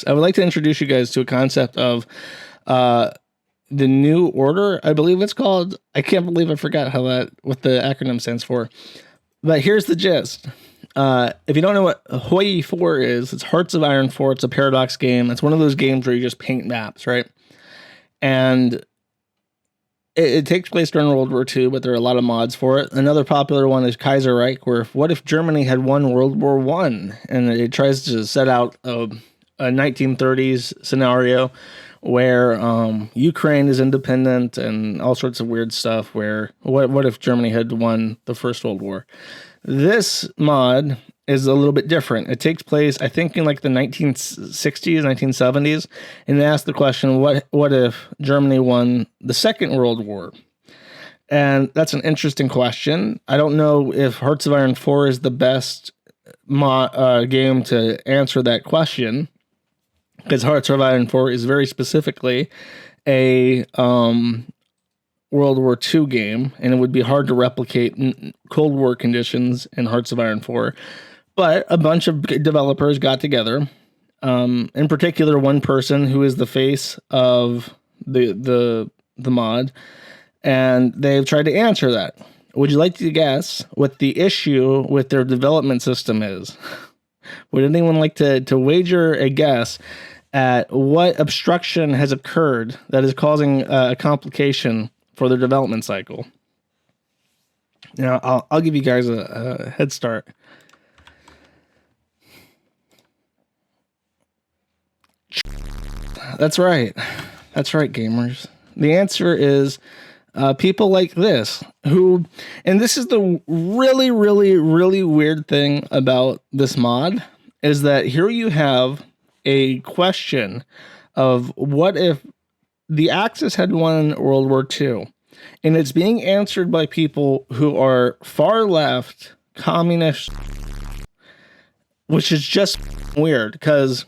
I would like to introduce you guys to a concept of uh, the New Order, I believe it's called. I can't believe I forgot what the acronym stands for. But here's the gist. If you don't know what Hoi 4 is, it's Hearts of Iron 4. It's a Paradox game. It's one of those games where you just paint maps, right? And it takes place during World War II, but there are a lot of mods for it. Another popular one is Kaiserreich, where what if Germany had won World War I? And it tries to set out a 1930s scenario where Ukraine is independent and all sorts of weird stuff. Where what if Germany had won the First World War? This mod is a little bit different. It takes place, I think, in like the 1960s, 1970s, and it asks the question, what if Germany won the Second World War? And that's an interesting question. I don't know if Hearts of Iron 4 is the best game to answer that question, because Hearts of Iron 4 is very specifically a World War II game, and it would be hard to replicate Cold War conditions in Hearts of Iron 4. But a bunch of developers got together, in particular one person who is the face of the mod, and they've tried to answer that. Would you like to guess what the issue with their development system is? Would anyone like to wager a guess at what obstruction has occurred that is causing a complication for their development cycle? Now, I'll give you guys a head start. That's right, gamers. The answer is people like this, who, and this is the really, really, really weird thing about this mod, is that here you have a question of what if the Axis had won World War II, and it's being answered by people who are far left, communist, which is just weird, because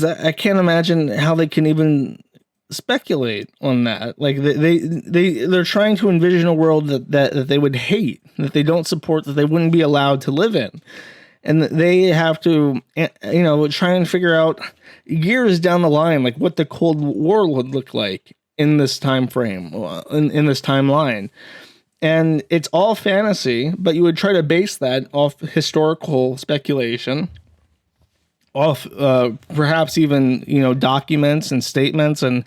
I can't imagine how they can even speculate on that. Like they're trying to envision a world that they would hate, that they don't support, that they wouldn't be allowed to live in. And they have to, try and figure out years down the line, like what the Cold War would look like in this time frame, in this timeline. And it's all fantasy, but you would try to base that off historical speculation, off perhaps even documents and statements and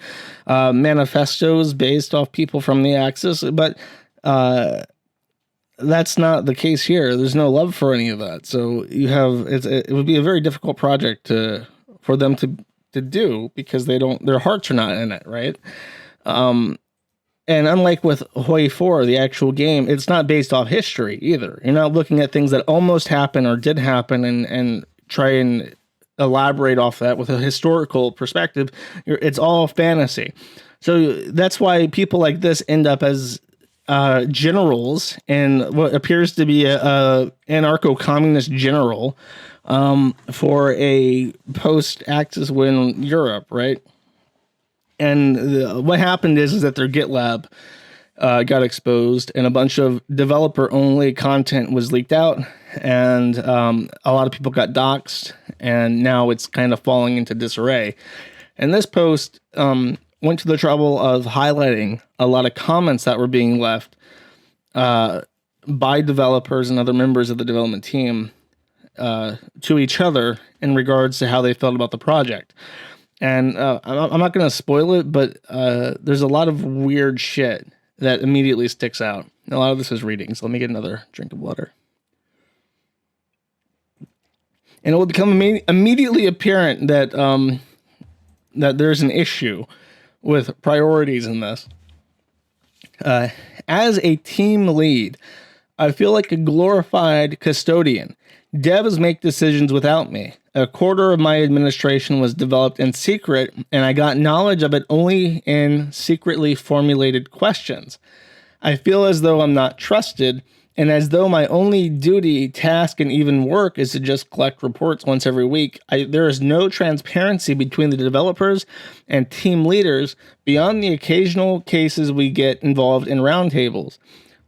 manifestos based off people from the Axis, but that's not the case here. There's no love for any of that. So it would be a very difficult project for them to do, because their hearts are not in it, right? And unlike with Hoi 4, the actual game, it's not based off history either. You're not looking at things that almost happened or did happen and try and elaborate off that with a historical perspective. It's all fantasy. So that's why people like this end up as generals in what appears to be a anarcho-communist general for a post-Axis win Europe, right? And what happened is that their GitLab got exposed, and a bunch of developer-only content was leaked out, and a lot of people got doxxed, and now it's kind of falling into disarray. And this post went to the trouble of highlighting a lot of comments that were being left by developers and other members of the development team to each other in regards to how they felt about the project. And I'm not going to spoil it, but there's a lot of weird shit that immediately sticks out. A lot of this is reading, so let me get another drink of water. And it will become immediately apparent that that there's an issue with priorities in this. As a team lead, I feel like a glorified custodian. Devs make decisions without me. A quarter of my administration was developed in secret, and I got knowledge of it only in secretly formulated questions. I feel as though I'm not trusted, and as though my only duty, task, and even work is to just collect reports once every week. There is no transparency between the developers and team leaders beyond the occasional cases we get involved in roundtables.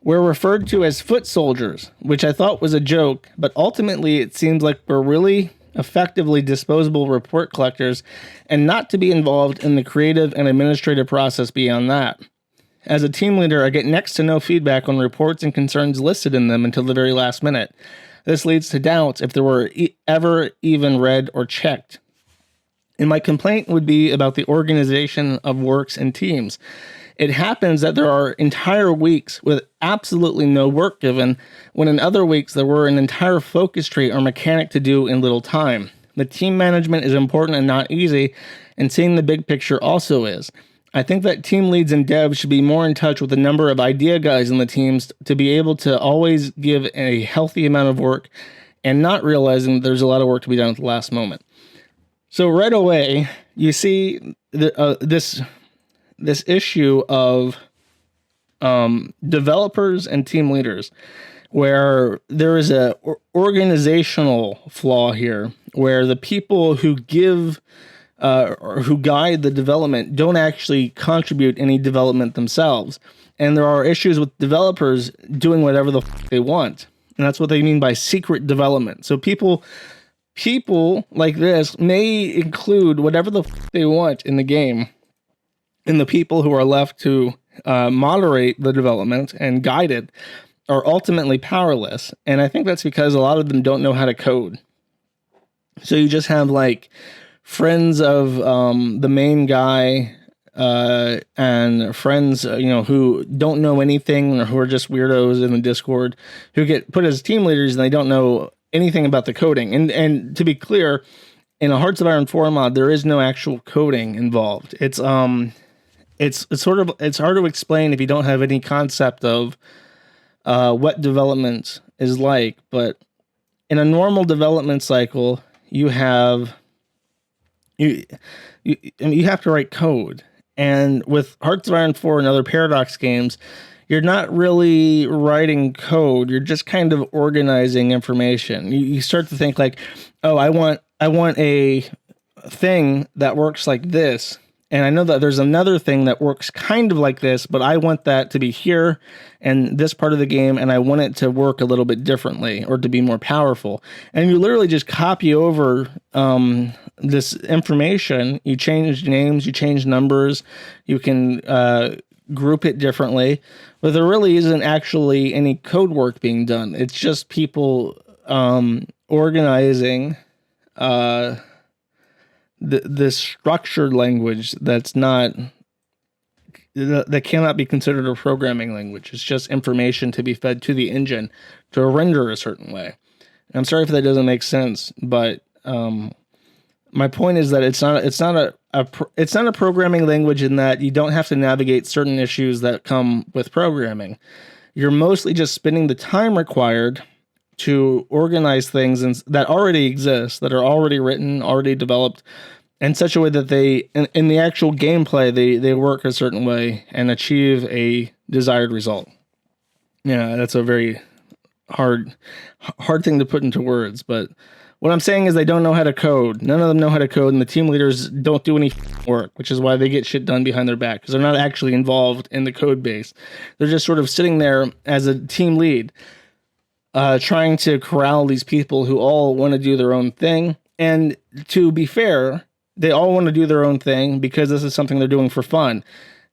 We're referred to as foot soldiers, which I thought was a joke, but ultimately it seems like we're really effectively disposable report collectors and not to be involved in the creative and administrative process beyond that. As a team leader, I get next to no feedback on reports and concerns listed in them until the very last minute. This leads to doubts if they were ever even read or checked. And my complaint would be about the organization of works and teams. It happens that there are entire weeks with absolutely no work given, when in other weeks there were an entire focus tree or mechanic to do in little time. The team management is important and not easy, and seeing the big picture also is. I think that team leads and devs should be more in touch with the number of idea guys in the teams to be able to always give a healthy amount of work and not realizing that there's a lot of work to be done at the last moment. So right away, you see this issue of developers and team leaders, where there is a organizational flaw here, where the people who give or who guide the development don't actually contribute any development themselves. And there are issues with developers doing whatever the they want. And that's what they mean by secret development. So people like this may include whatever the they want in the game. And the people who are left to moderate the development and guide it are ultimately powerless. And I think that's because a lot of them don't know how to code. So you just have like friends of the main guy and friends, who don't know anything or who are just weirdos in the Discord who get put as team leaders and they don't know anything about the coding. And to be clear, in a Hearts of Iron 4 mod, there is no actual coding involved. It's hard to explain if you don't have any concept of what development is like. But in a normal development cycle, you have to write code. And with Hearts of Iron 4 and other Paradox games, you're not really writing code. You're just kind of organizing information. You start to think like, oh, I want a thing that works like this. And I know that there's another thing that works kind of like this, but I want that to be here and this part of the game, and I want it to work a little bit differently or to be more powerful. And you literally just copy over this information. You change names, you change numbers, you can group it differently, but there really isn't actually any code work being done. It's just people organizing this structured language that cannot be considered a programming language. It's just information to be fed to the engine to render a certain way. And I'm sorry if that doesn't make sense, but my point is that it's not a programming language in that you don't have to navigate certain issues that come with programming. You're mostly just spending the time required to organize things that already exist, that are already written, already developed, in such a way that they, in the actual gameplay, they work a certain way and achieve a desired result. Yeah, that's a very hard thing to put into words, but what I'm saying is they don't know how to code. None of them know how to code, and the team leaders don't do any work, which is why they get shit done behind their back, because they're not actually involved in the code base. They're just sort of sitting there as a team lead, trying to corral these people who all want to do their own thing. And to be fair, they all want to do their own thing because this is something they're doing for fun.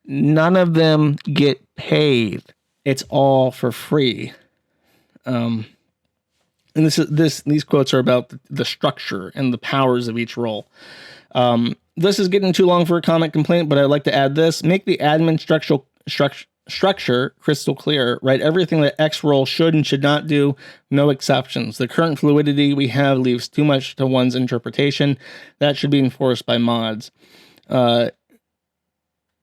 None of them get paid. It's all for free. And these quotes are about the structure and the powers of each role. This is getting too long for a comment complaint, but I'd like to add this. Make the admin structure crystal clear. Write everything that X role should and should not do, no exceptions. The current fluidity we have leaves too much to one's interpretation. That should be enforced by mods.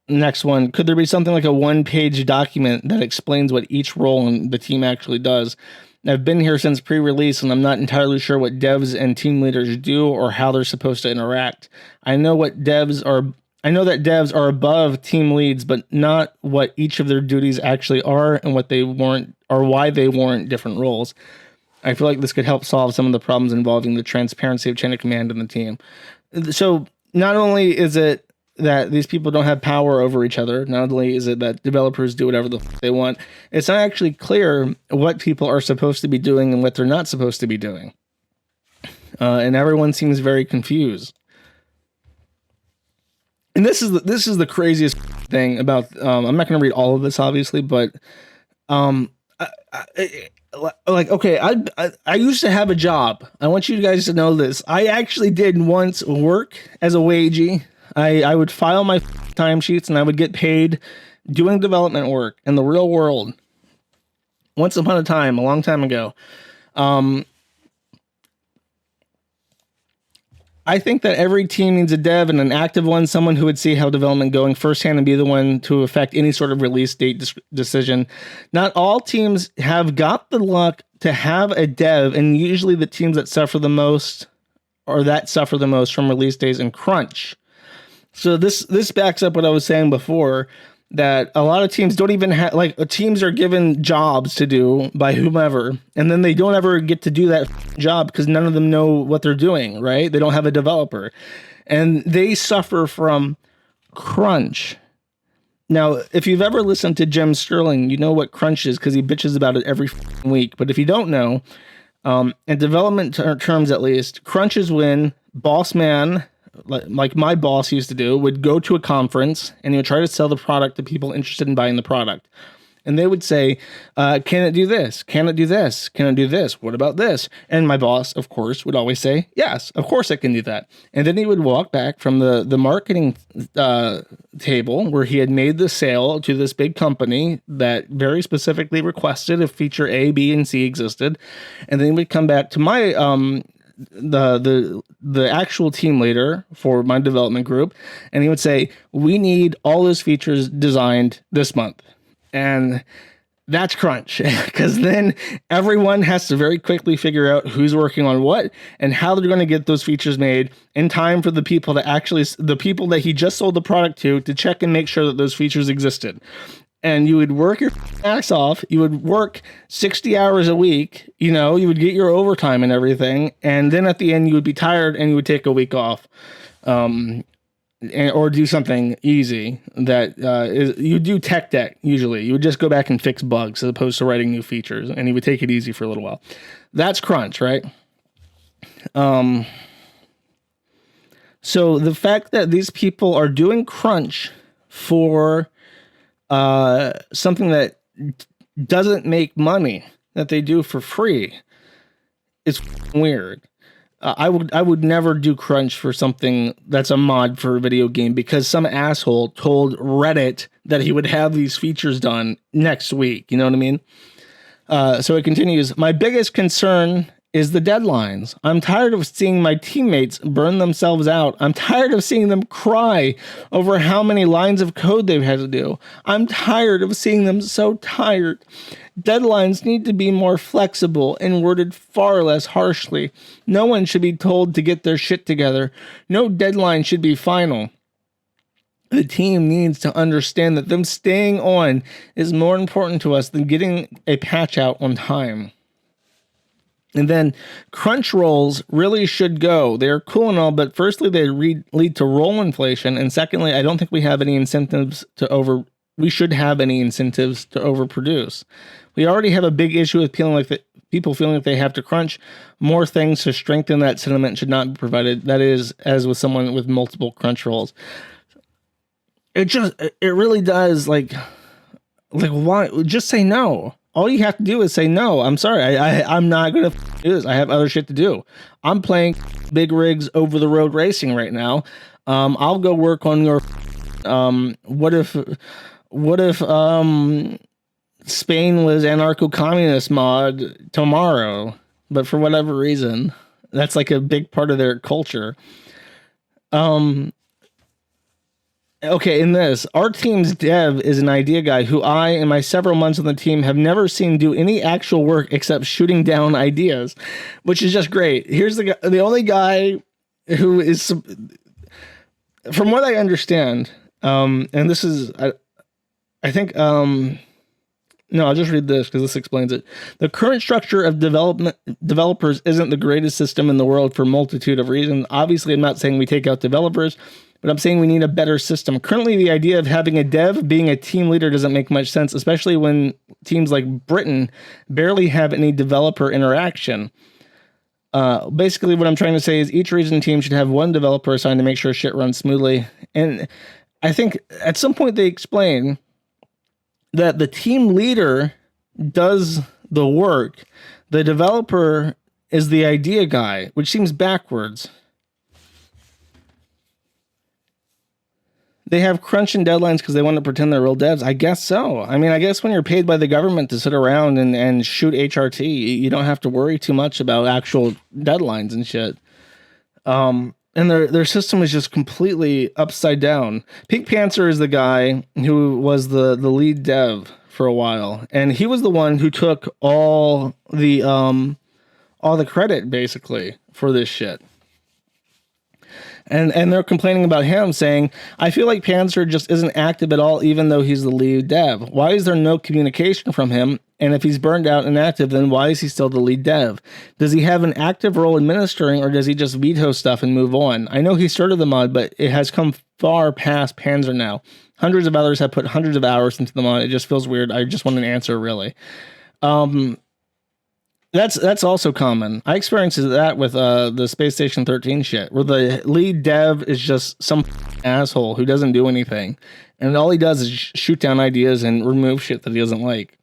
Next one, could there be something like a one-page document that explains what each role in the team actually does? I've been here since pre-release, and I'm not entirely sure what devs and team leaders do or how they're supposed to interact. I know that devs are above team leads, but not what each of their duties actually are and what they warrant or why they warrant different roles. I feel like this could help solve some of the problems involving the transparency of chain of command in the team. So not only is it that these people don't have power over each other. Not only is it that developers do whatever they want, it's not actually clear what people are supposed to be doing and what they're not supposed to be doing. And everyone seems very confused. And this is the craziest thing about. I'm not going to read all of this, obviously, but okay, I used to have a job. I want you guys to know this. I actually did once work as a wagey. I would file my timesheets and I would get paid doing development work in the real world. Once upon a time, a long time ago. I think that every team needs a dev and an active one, someone who would see how development going firsthand and be the one to affect any sort of release date decision. Not all teams have got the luck to have a dev, and usually the teams that suffer the most from release days and crunch. So this backs up what I was saying before, that a lot of teams don't even have, teams are given jobs to do by whomever, and then they don't ever get to do that job because none of them know what they're doing, right? They don't have a developer, and they suffer from crunch. Now, if you've ever listened to Jim Sterling, you know what crunch is because he bitches about it every week. But if you don't know, in development terms at least, crunch is when boss man, like my boss used to do, would go to a conference and he would try to sell the product to people interested in buying the product. And they would say, can it do this? Can it do this? Can it do this? What about this? And my boss, of course, would always say, yes, of course it can do that. And then he would walk back from the marketing table where he had made the sale to this big company that very specifically requested if feature A, B, and C existed. And then he would come back to my the actual team leader for my development group, and he would say, we need all those features designed this month. And that's crunch, because then everyone has to very quickly figure out who's working on what and how they're going to get those features made in time for the people that he just sold the product to check and make sure that those features existed. And you would work your ass off. You would work 60 hours a week. You would get your overtime and everything. And then at the end, you would be tired and you would take a week off, or do something easy that you do tech debt. Usually, you would just go back and fix bugs as opposed to writing new features, and you would take it easy for a little while. That's crunch, right? So the fact that these people are doing crunch for something that doesn't make money, that they do for free, is weird. I would never do crunch for something that's a mod for a video game because some asshole told Reddit that he would have these features done next week. You know what I mean? So it continues. My biggest concern is the deadlines. I'm tired of seeing my teammates burn themselves out. I'm tired of seeing them cry over how many lines of code they've had to do. I'm tired of seeing them so tired. Deadlines need to be more flexible and worded far less harshly. No one should be told to get their shit together. No deadline should be final. The team needs to understand that them staying on is more important to us than getting a patch out on time. And then crunch rolls really should go. They're cool and all, but firstly, they lead to roll inflation. And secondly, I don't think we have any incentives we should have any incentives to overproduce. We already have a big issue with people feeling like they have to crunch. More things to strengthen that sentiment should not be provided. That is, as with someone with multiple crunch rolls. It really does, like why? Just say no. All you have to do is say no. I'm sorry. I'm not going to do this. I have other shit to do. I'm playing big rigs over the road racing right now. I'll go work on your what if Spain was anarcho-communist mod tomorrow, but for whatever reason, that's like a big part of their culture. Okay, in this, our team's dev is an idea guy who I, in my several months on the team, have never seen do any actual work except shooting down ideas, which is just great. Here's the only guy who is, from what I understand, and this is, I think, no, I'll just read this because this explains it. The current structure of developers isn't the greatest system in the world for a multitude of reasons. Obviously, I'm not saying we take out developers, but I'm saying we need a better system. Currently, the idea of having a dev being a team leader doesn't make much sense, especially when teams like Britain barely have any developer interaction. Basically, what I'm trying to say is each region team should have one developer assigned to make sure shit runs smoothly. And I think at some point they explain that the team leader does the work. The developer is the idea guy, which seems backwards. They have crunch and deadlines because they want to pretend they're real devs. I guess so. I mean, I guess when you're paid by the government to sit around and shoot HRT, you don't have to worry too much about actual deadlines and shit. And their system is just completely upside down. Pink Panther is the guy who was the lead dev for a while, and he was the one who took all the credit basically for this shit. And they're complaining about him, saying, I feel like Panzer just isn't active at all, even though he's the lead dev. Why is there no communication from him? And if he's burned out and active, then why is he still the lead dev? Does he have an active role administering, or does he just veto stuff and move on? I know he started the mod, but it has come far past Panzer now. Hundreds of others have put hundreds of hours into the mod. It just feels weird. I just want an answer, really. That's also common. I experienced that with the Space Station 13 shit, where the lead dev is just some asshole who doesn't do anything, and all he does is shoot down ideas and remove shit that he doesn't like.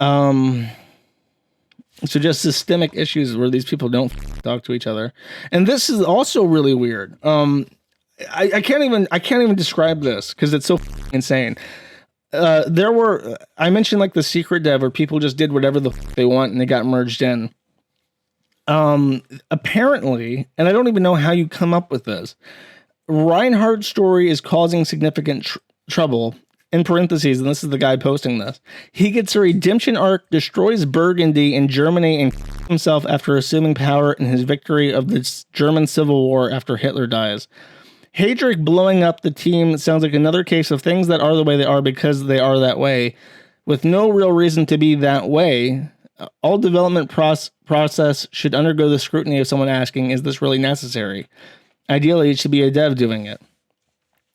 So just systemic issues where these people don't talk to each other, and this is also really weird. I can't even describe this because it's so insane. I mentioned like the secret dev where people just did whatever they want and they got merged in. Apparently, and I don't even know how you come up with this, Reinhardt's story is causing significant trouble. In parentheses, and this is the guy posting this, he gets a redemption arc, destroys Burgundy in Germany, and himself after assuming power in his victory of the German Civil War after Hitler dies. Heydrich blowing up the team sounds like another case of things that are the way they are because they are that way, with no real reason to be that way. All development process should undergo the scrutiny of someone asking, is this really necessary? Ideally, it should be a dev doing it.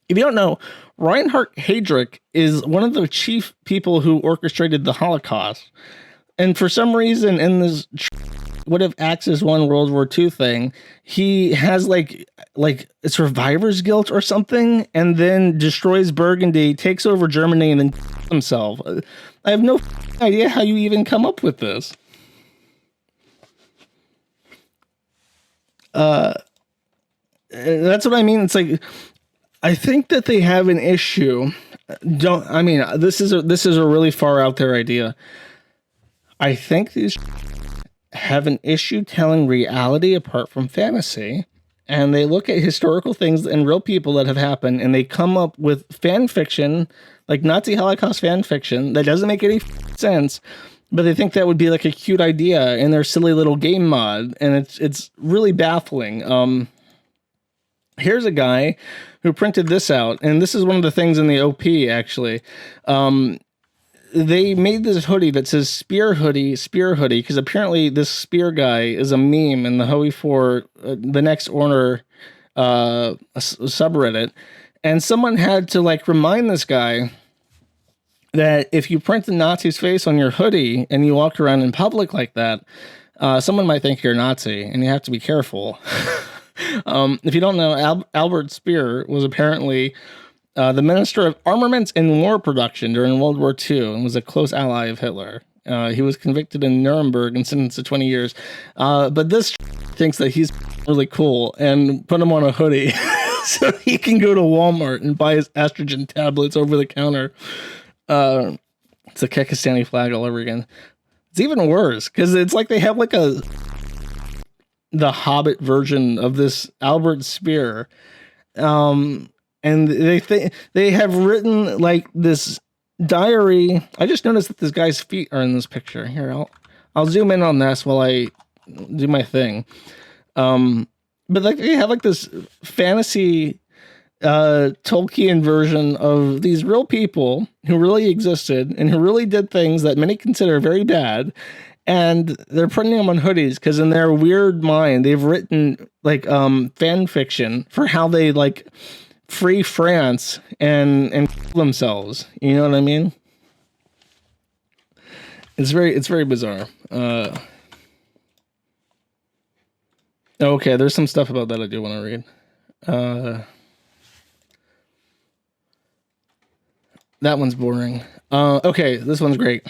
If you don't know, Reinhard Heydrich is one of the chief people who orchestrated the Holocaust. And for some reason, in this what if Axis won World War II thing, he has like a survivor's guilt or something, and then destroys Burgundy, takes over Germany, and then himself. I have no idea how you even come up with this. That's what I mean. It's like, I think that they have an issue. This is a really far out there idea. I think these have an issue telling reality apart from fantasy, and they look at historical things and real people that have happened, and they come up with fan fiction, like Nazi Holocaust fan fiction, that doesn't make any sense, but they think that would be like a cute idea in their silly little game mod, and it's really baffling. Here's a guy who printed this out, and this is one of the things in the OP, actually. They made this hoodie that says Spear Hoodie, because apparently this Spear guy is a meme in the Hoey 4, the Next Order subreddit. And someone had to like remind this guy that if you print the Nazi's face on your hoodie and you walk around in public like that, someone might think you're a Nazi, and you have to be careful. If you don't know, Albert Speer was apparently the Minister of Armaments and War Production during World War II and was a close ally of Hitler. He was convicted in Nuremberg and sentenced to 20 years. But this thinks that he's really cool and put him on a hoodie so he can go to Walmart and buy his estrogen tablets over the counter. It's a Kekistani flag all over again. It's even worse because it's like they have like the Hobbit version of this Albert Speer. And they have written like this diary. I just noticed that this guy's feet are in this picture. Here, I'll zoom in on this while I do my thing. But like they have like this fantasy Tolkien version of these real people who really existed and who really did things that many consider very bad. and they're printing them on hoodies because in their weird mind they've written like fan fiction for how they like free France and kill themselves. You know what I mean? It's very bizarre. Okay, there's some stuff about that I do want to read. That one's boring. Okay, this one's great.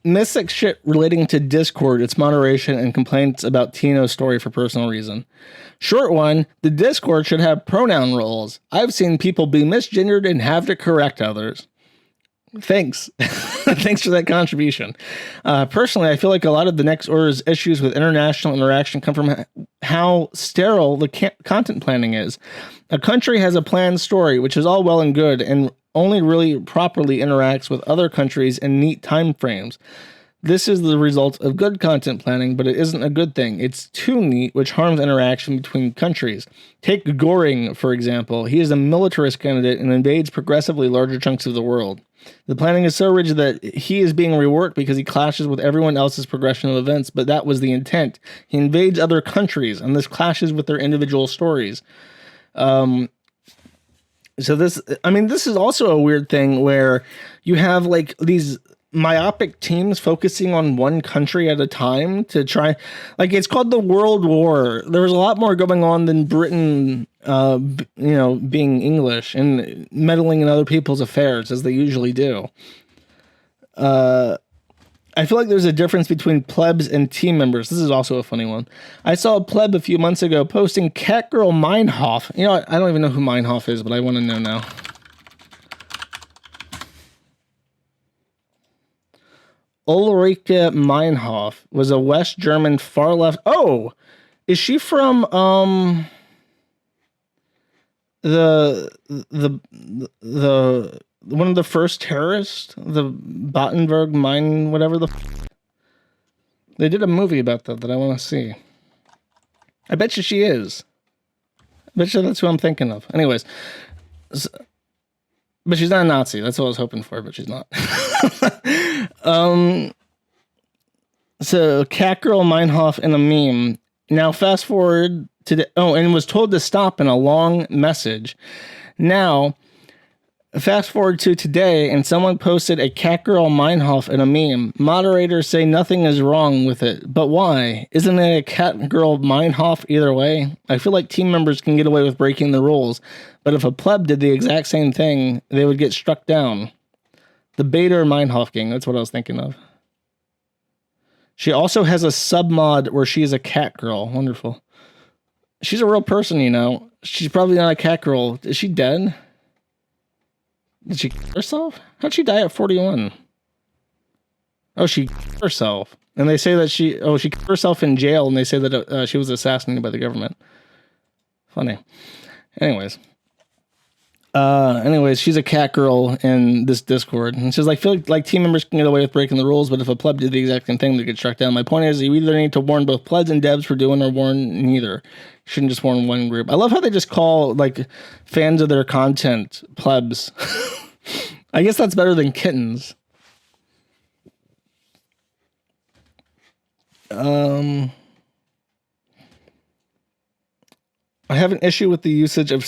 Mystic shit relating to Discord, its moderation, and complaints about Tino's story for personal reason. Short one, the Discord should have pronoun roles. I've seen people be misgendered and have to correct others. Thanks. Thanks for that contribution. Personally, I feel like a lot of the Next Order's issues with international interaction come from how sterile the content planning is. A country has a planned story, which is all well and good, and only really properly interacts with other countries in neat time frames. This is the result of good content planning, but it isn't a good thing. It's too neat, which harms interaction between countries. Take Goring, for example. He is a militarist candidate and invades progressively larger chunks of the world. The planning is so rigid that he is being reworked because he clashes with everyone else's progression of events, but that was the intent. He invades other countries, and this clashes with their individual stories. So this is also a weird thing where you have like these myopic teams focusing on one country at a time to try, like it's called the World War. There was a lot more going on than Britain, being English and meddling in other people's affairs as they usually do. I feel like there's a difference between plebs and team members. This is also a funny one. I saw a pleb a few months ago posting Catgirl Meinhof. You know what? I don't even know who Meinhof is, but I want to know now. Ulrike Meinhof was a West German far left. Oh, is she from the one of the first terrorists, the Battenberg mine, whatever they did a movie about that I want to see. I bet you she is. I bet you that's who I'm thinking of. Anyways, but she's not a Nazi. That's what I was hoping for, but she's not. So Catgirl Meinhof in a meme. Now fast forward to and was told to stop in a long message. Now fast forward to today, and someone posted a Catgirl Meinhof in a meme. Moderators say nothing is wrong with it, but why? Isn't it a Catgirl Meinhof either way? I feel like team members can get away with breaking the rules, but if a pleb did the exact same thing, they would get struck down. The Bader Meinhof gang, that's what I was thinking of. She also has a submod where she is a cat girl. Wonderful. She's a real person, you know. She's probably not a cat girl. Is she dead? Did she kill herself? How'd she die at 41? Oh, she killed herself. And they say that she killed herself in jail, and they say that she was assassinated by the government. Funny. Anyways, she's a cat girl in this Discord. And she's like, feel like team members can get away with breaking the rules, but if a pleb did the exact same thing, they get struck down. My point is, you either need to warn both plebs and devs for doing or warn neither. You shouldn't just warn one group. I love how they just call like fans of their content plebs. I guess that's better than kittens. I have an issue with the usage of.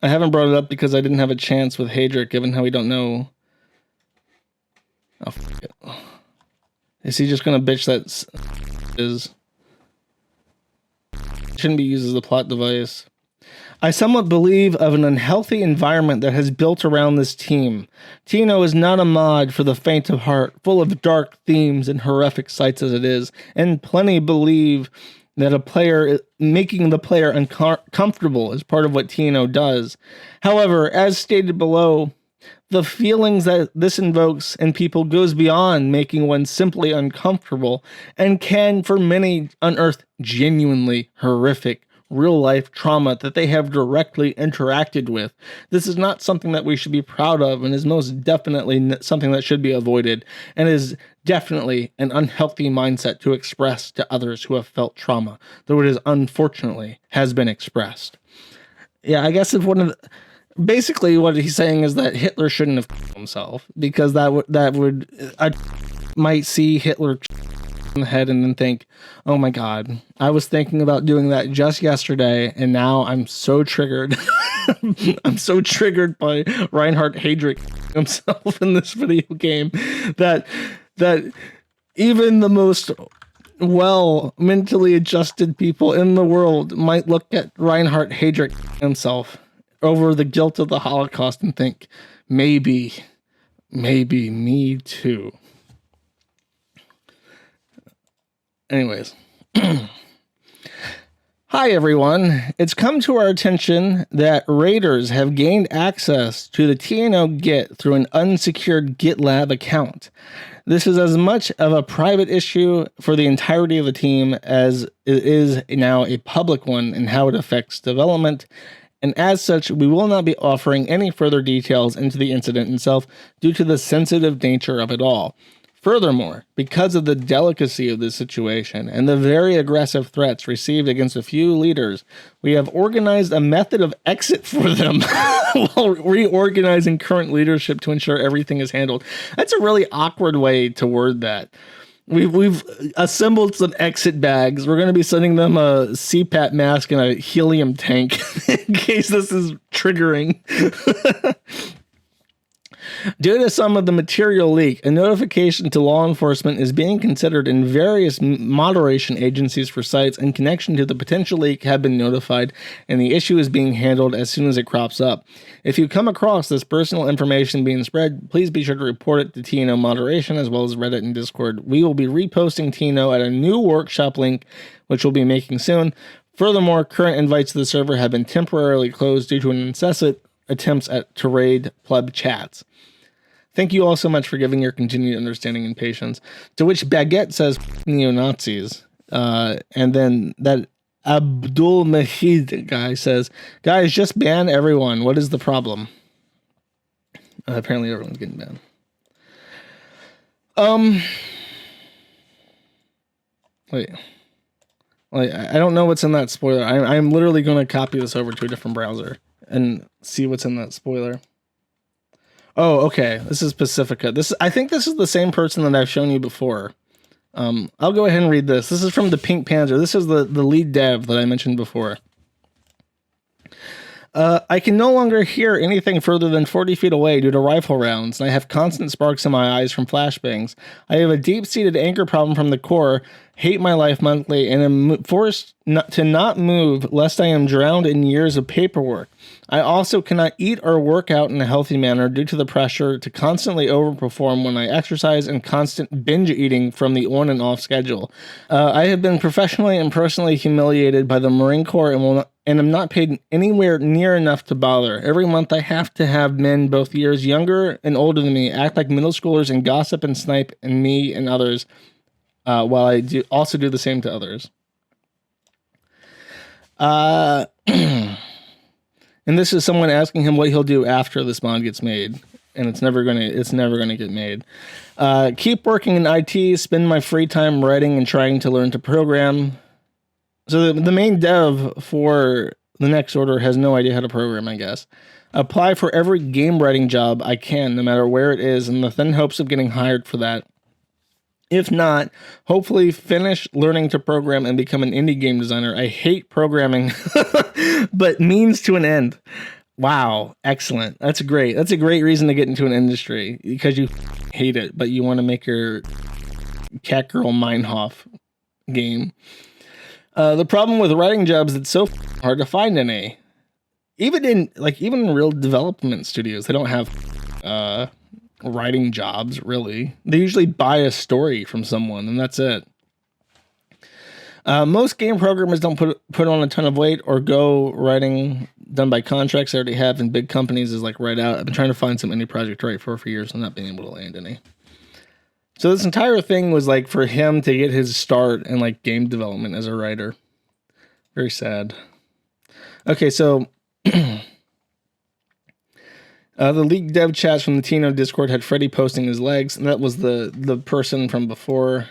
I haven't brought it up because I didn't have a chance with Hadrick, given how we don't know. Oh, fuck it. Is he just going to bitch that shouldn't be used as a plot device? I somewhat believe of an unhealthy environment that has built around this team. Tino is not a mod for the faint of heart, full of dark themes and horrific sights as it is, and plenty believe that a player making the player uncomfortable is part of what Tino does. However, as stated below, the feelings that this invokes in people goes beyond making one simply uncomfortable and can, for many, unearth genuinely horrific real-life trauma that they have directly interacted with. This is not something that we should be proud of, and is most definitely something that should be avoided, and is definitely an unhealthy mindset to express to others who have felt trauma, though it is unfortunately has been expressed. Yeah, I guess if basically what he's saying is that Hitler shouldn't have killed himself, because that would I might see Hitler in the head and then think, oh my God, I was thinking about doing that just yesterday, and now I'm so triggered. I'm so triggered by Reinhard Heydrich himself in this video game that even the most mentally adjusted people in the world might look at Reinhard Heydrich himself over the guilt of the Holocaust and think, maybe me too. Anyways. Hi, everyone. It's come to our attention that raiders have gained access to the TNO Git through an unsecured GitLab account. This is as much of a private issue for the entirety of the team as it is now a public one in how it affects development. And as such, we will not be offering any further details into the incident itself due to the sensitive nature of it all. Furthermore, because of the delicacy of this situation and the very aggressive threats received against a few leaders, we have organized a method of exit for them while reorganizing current leadership to ensure everything is handled. That's a really awkward way to word that. We've assembled some exit bags. We're going to be sending them a CPAP mask and a helium tank in case this is triggering. Due to some of the material leak, a notification to law enforcement is being considered, and various moderation agencies for sites in connection to the potential leak have been notified, and the issue is being handled as soon as it crops up. If you come across this personal information being spread, please be sure to report it to TNO Moderation as well as Reddit and Discord. We will be reposting TNO at a new workshop link, which we'll be making soon. Furthermore, current invites to the server have been temporarily closed due to an incessant attempts to raid pleb chats. Thank you all so much for giving your continued understanding and patience. To which Baguette says, neo-Nazis. And then that Abdul Mahid guy says, guys, just ban everyone. What is the problem? Apparently everyone's getting banned. Wait, I don't know what's in that spoiler. I'm literally going to copy this over to a different browser and see what's in that spoiler. Oh, okay. This is Pacifica. I think this is the same person that I've shown you before. I'll go ahead and read this. This is from the Pink Panzer. This is the lead dev that I mentioned before. I can no longer hear anything further than 40 feet away due to rifle rounds, and I have constant sparks in my eyes from flashbangs. I have a deep-seated anger problem from the core, hate my life monthly, and am forced to not move lest I am drowned in years of paperwork. I also cannot eat or work out in a healthy manner due to the pressure to constantly overperform when I exercise and constant binge eating from the on and off schedule. I have been professionally and personally humiliated by the Marine Corps and am not paid anywhere near enough to bother. Every month I have to have men both years younger and older than me act like middle schoolers and gossip and snipe and me and others, while I also do the same to others. And this is someone asking him what he'll do after this mod gets made, and it's never gonna get made. Keep working in IT, spend my free time writing and trying to learn to program. So the main dev for the next order has no idea how to program, I guess. Apply for every game writing job I can, no matter where it is, in the thin hopes of getting hired for that. If not, hopefully finish learning to program and become an indie game designer. I hate programming, but means to an end. Wow, excellent. That's great. That's a great reason to get into an industry, because you hate it, but you want to make your Catgirl Meinhof game. The problem with writing jobs, it's so hard to find any. Even in real development studios, they don't have writing jobs, really. They usually buy a story from someone, and that's it. Most game programmers don't put on a ton of weight or go writing done by contracts they already have in big companies is like right out. I've been trying to find some indie project to write for years and not being able to land any. So this entire thing was like for him to get his start in like game development as a writer. Very sad. Okay, so the leaked dev chats from the TNO Discord had Freddy posting his legs, and that was the person from before.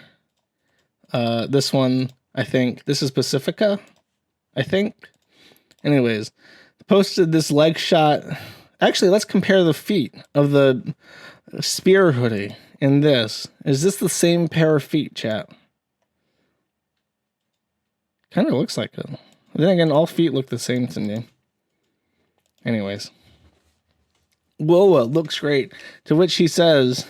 This one, I think. This is Pacifica, I think. Anyways, posted this leg shot. Actually, let's compare the feet of the spear hoodie and this. Is this the same pair of feet, chat? Kind of looks like it. Then again, all feet look the same to me. Anyways. Whoa, looks great. To which he says,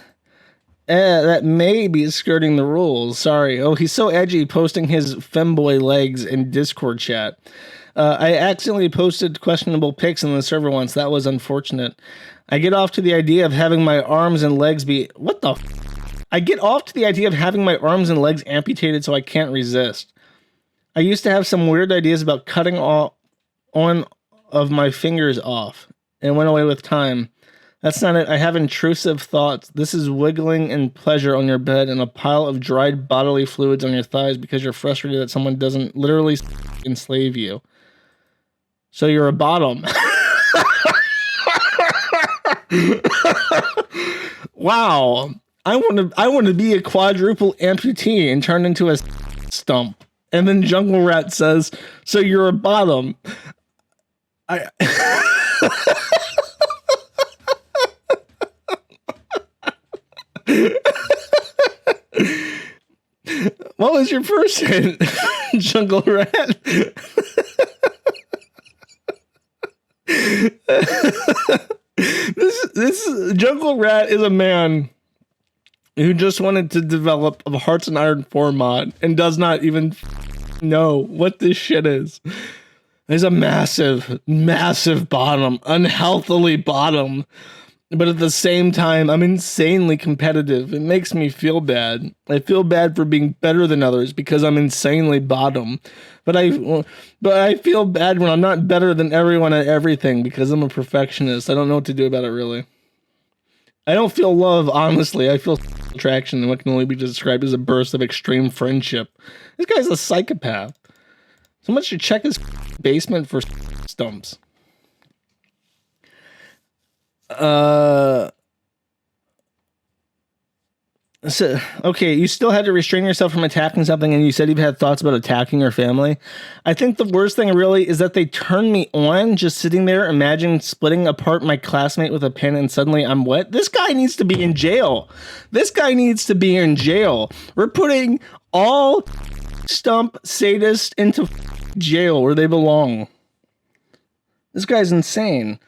that may be skirting the rules. Sorry. Oh, he's so edgy posting his femboy legs in Discord chat. I accidentally posted questionable pics in the server once. That was unfortunate. I get off to the idea of having my arms and legs be... What the I get off to the idea of having my arms and legs amputated so I can't resist. I used to have some weird ideas about cutting all one of my fingers off. It went away with time. That's not it. I have intrusive thoughts. This is wiggling in pleasure on your bed and a pile of dried bodily fluids on your thighs because you're frustrated that someone doesn't literally enslave you. So you're a bottom. Wow. I want to be a quadruple amputee and turn into a stump. And then Jungle Rat says, so you're a bottom. What was your first hint, Jungle Rat? This Jungle Rat is a man who just wanted to develop a Hearts and Iron 4 mod and does not even know what this shit is. There's a massive, massive bottom, unhealthily bottom. But at the same time, I'm insanely competitive. It makes me feel bad. I feel bad for being better than others because I'm insanely bottom. But I feel bad when I'm not better than everyone at everything because I'm a perfectionist. I don't know what to do about it, really. I don't feel love, honestly. I feel attraction and what can only be described as a burst of extreme friendship. This guy's a psychopath. Someone should check his basement for stumps. So, okay, you still had to restrain yourself from attacking something, and you said you've had thoughts about attacking your family. I think the worst thing really is that they turned me on just sitting there, imagine splitting apart my classmate with a pen, and suddenly I'm wet. This guy needs to be in jail. This guy needs to be in jail. We're putting all stump sadists into jail where they belong. This guy's insane.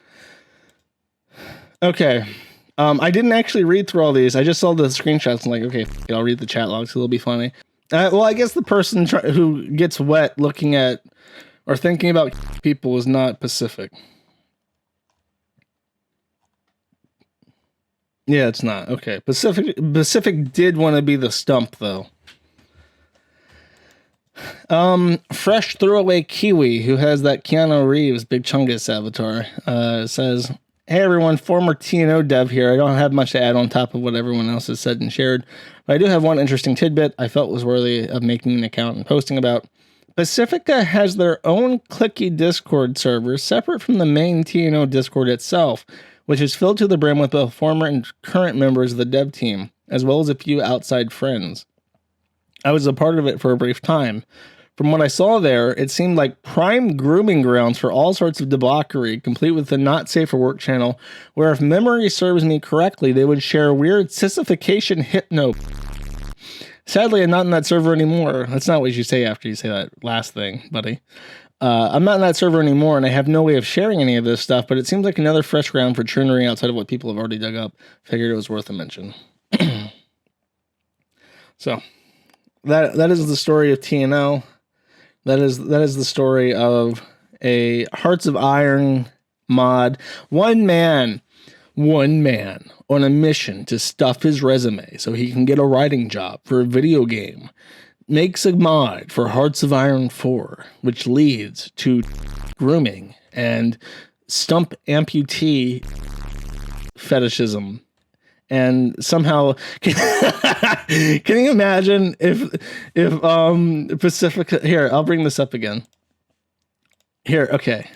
Okay. I didn't actually read through all these. I just saw the screenshots and like, okay, I'll read the chat logs. It'll be funny. Well, I guess the person who gets wet looking at or thinking about people is not Pacific. Yeah, it's not. Okay. Pacific did want to be the stump, though. Fresh Throwaway Kiwi, who has that Keanu Reeves Big Chungus avatar, says... Hey everyone, former TNO dev here. I don't have much to add on top of what everyone else has said and shared, but I do have one interesting tidbit I felt was worthy of making an account and posting about. Pacifica has their own clicky Discord server separate from the main TNO Discord itself, which is filled to the brim with both former and current members of the dev team, as well as a few outside friends. I was a part of it for a brief time. From what I saw there, it seemed like prime grooming grounds for all sorts of debauchery, complete with the Not Safe for Work channel, where if memory serves me correctly, they would share weird sissification hypno. Sadly, I'm not in that server anymore. That's not what you say after you say that last thing, buddy. I'm not in that server anymore, and I have no way of sharing any of this stuff, but it seems like another fresh ground for churnery outside of what people have already dug up. Figured it was worth a mention. So, that is the story of TNO. That is the story of a Hearts of Iron mod. One man on a mission to stuff his resume so he can get a writing job for a video game makes a mod for Hearts of Iron 4, which leads to grooming and stump amputee fetishism. And somehow, can you imagine if Pacifica... Here, I'll bring this up again. Here, okay.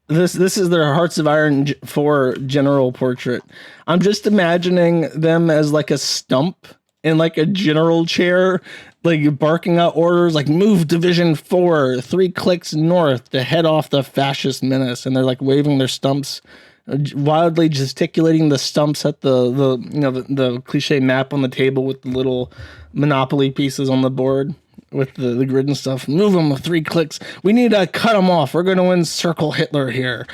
This is their Hearts of Iron 4 general portrait. I'm just imagining them as like a stump in like a general chair, like barking out orders like move Division 4 3 clicks north to head off the fascist menace, and they're like waving their stumps wildly gesticulating the stumps at the cliche map on the table with the little Monopoly pieces on the board with the grid and stuff. Move them with 3 clicks. We need to cut them off. We're going to win Circle Hitler here.